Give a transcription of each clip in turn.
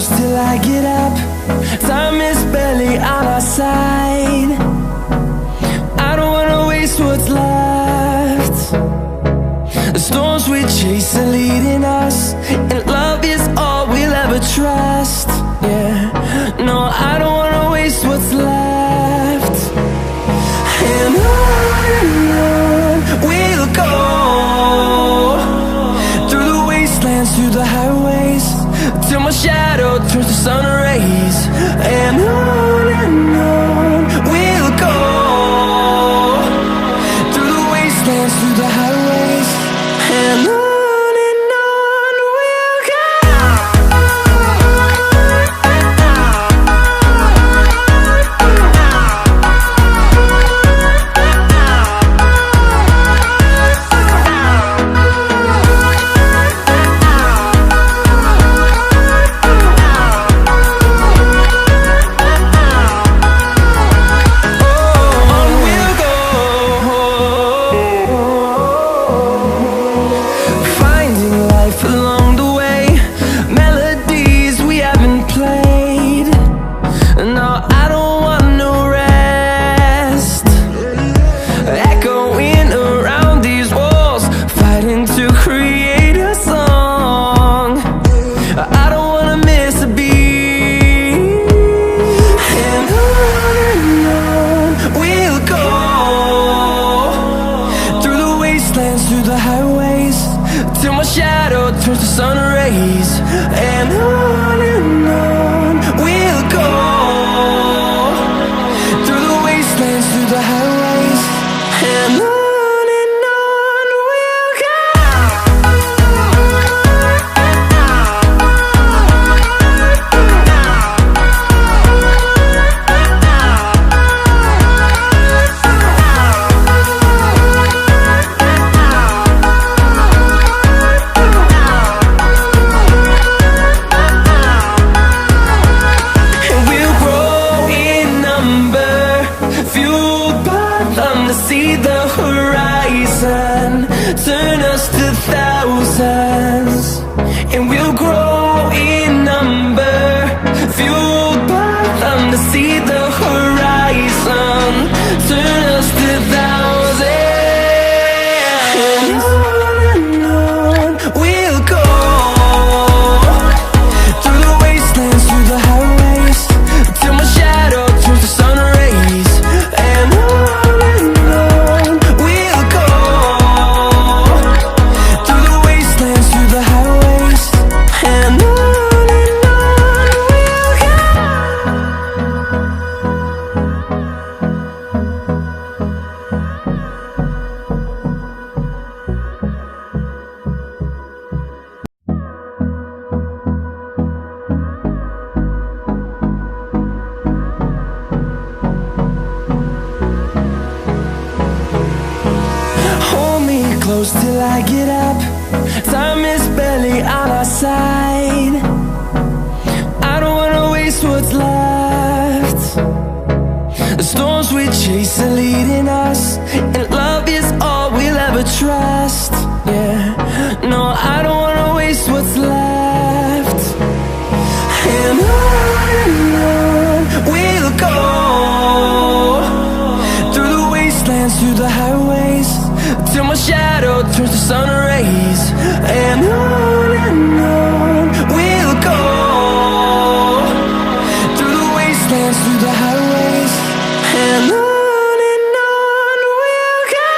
close till I get up. Time is barely on our side. I don't wanna waste what's left. The storms we chase are leading us, and love is all we'll ever trust. Yeah, no, I don't wanna waste what's left. And on we'll go, through the wastelands, through the highways, till my shadow turns to sun rays. And on we'll go, through the wastelands, through the highways, and on we'll go. Through the highways, till my shadow turns to sun rays. And on we'll go, through the wastelands, through the highways, and on we'll go. See the horizon, turn us to thousands, and we'll grow in number, fueled by them. To see the horizon, turn us to thousands, and on we'll go, through the wastelands, through the highways, till my shadow turns to sun rays. And close till I get up. Time is barely on our side. I don't wanna waste what's left. The storms we chase are leading us, and love is all we'll ever trust. Yeah, no, I don't wanna waste what's left. And on we'll go, through the wastelands, through the highways, till my shadow turns to sun rays. And on we'll go, through the wastelands, through the highways, and on. We'll go.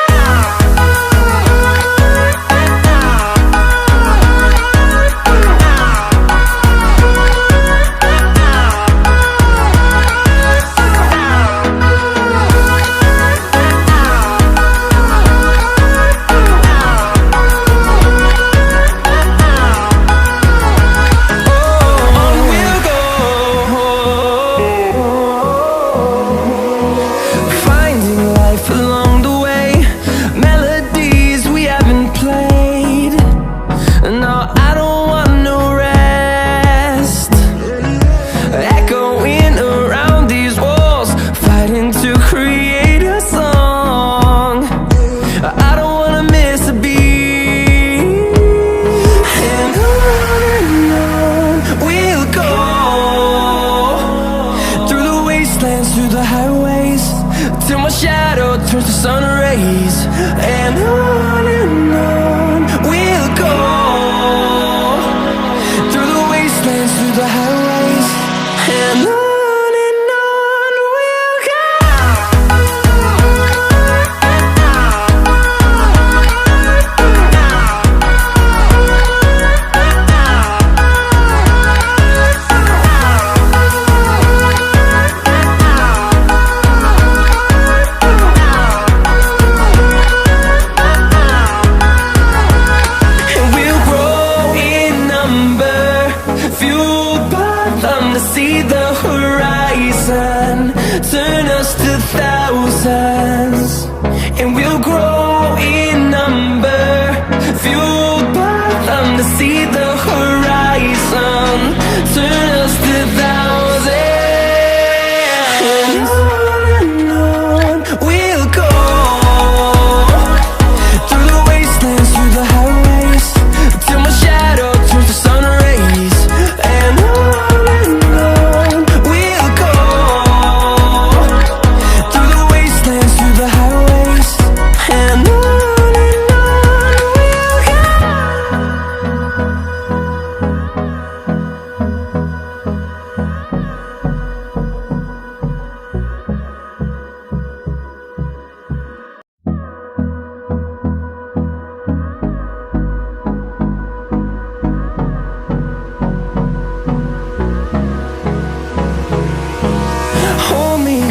wastelands, through the highways, till my shadow turns to sun rays. And on we'll go, through the wastelands, through the highways, and on we'll go. See the horizon, turn us to thousands, and we'll grow in number, fueled by them to see the horizon, turn us to thousands. And on we'll go, through the wastelands, through the highways, till my shadow turns to sun rays. And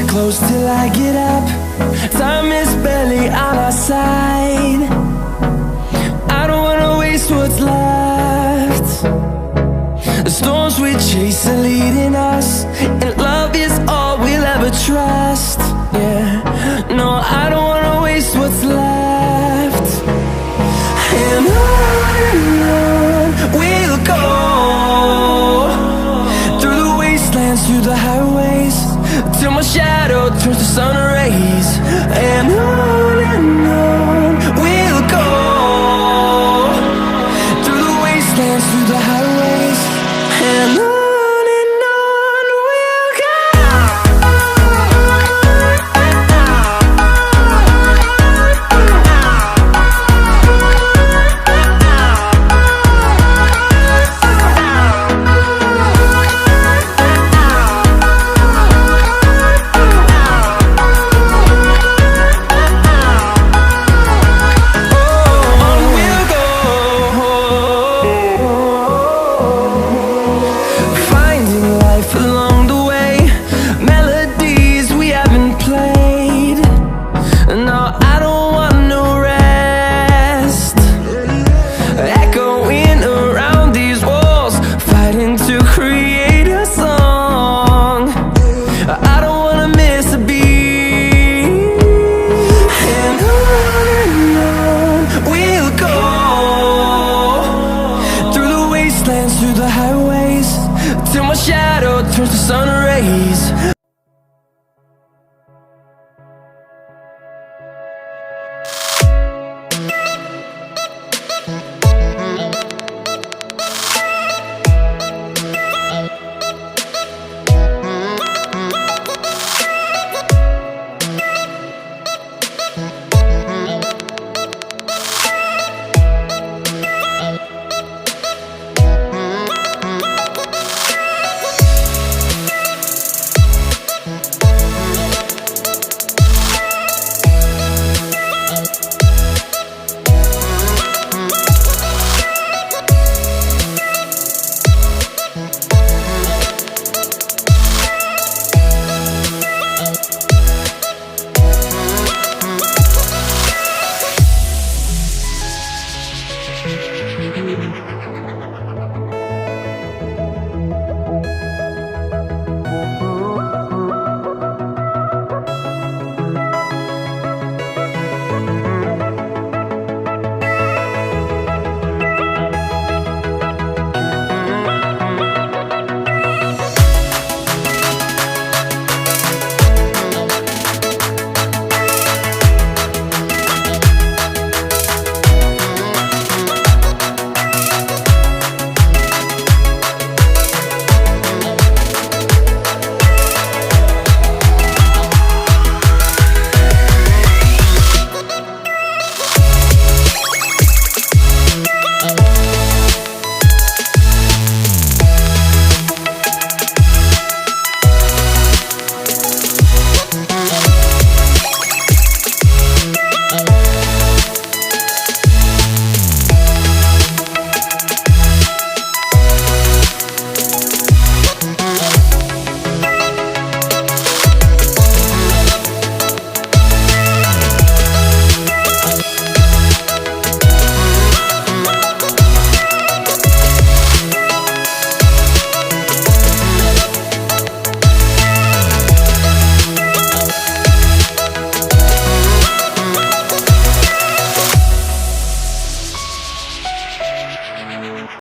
close till I get up. Time is barely on our side. I don't wanna waste what's left. The storms we chase are leading us, and love is all we'll ever trust. Yeah, no, I don't wanna waste what's left. And on we'll go, through the wastelands, through the highways, till my shadow turns to sun rays. And on we'll go, through the wastelands, through the highways, and on we'll go. Through the highways, till my shadow turns to sun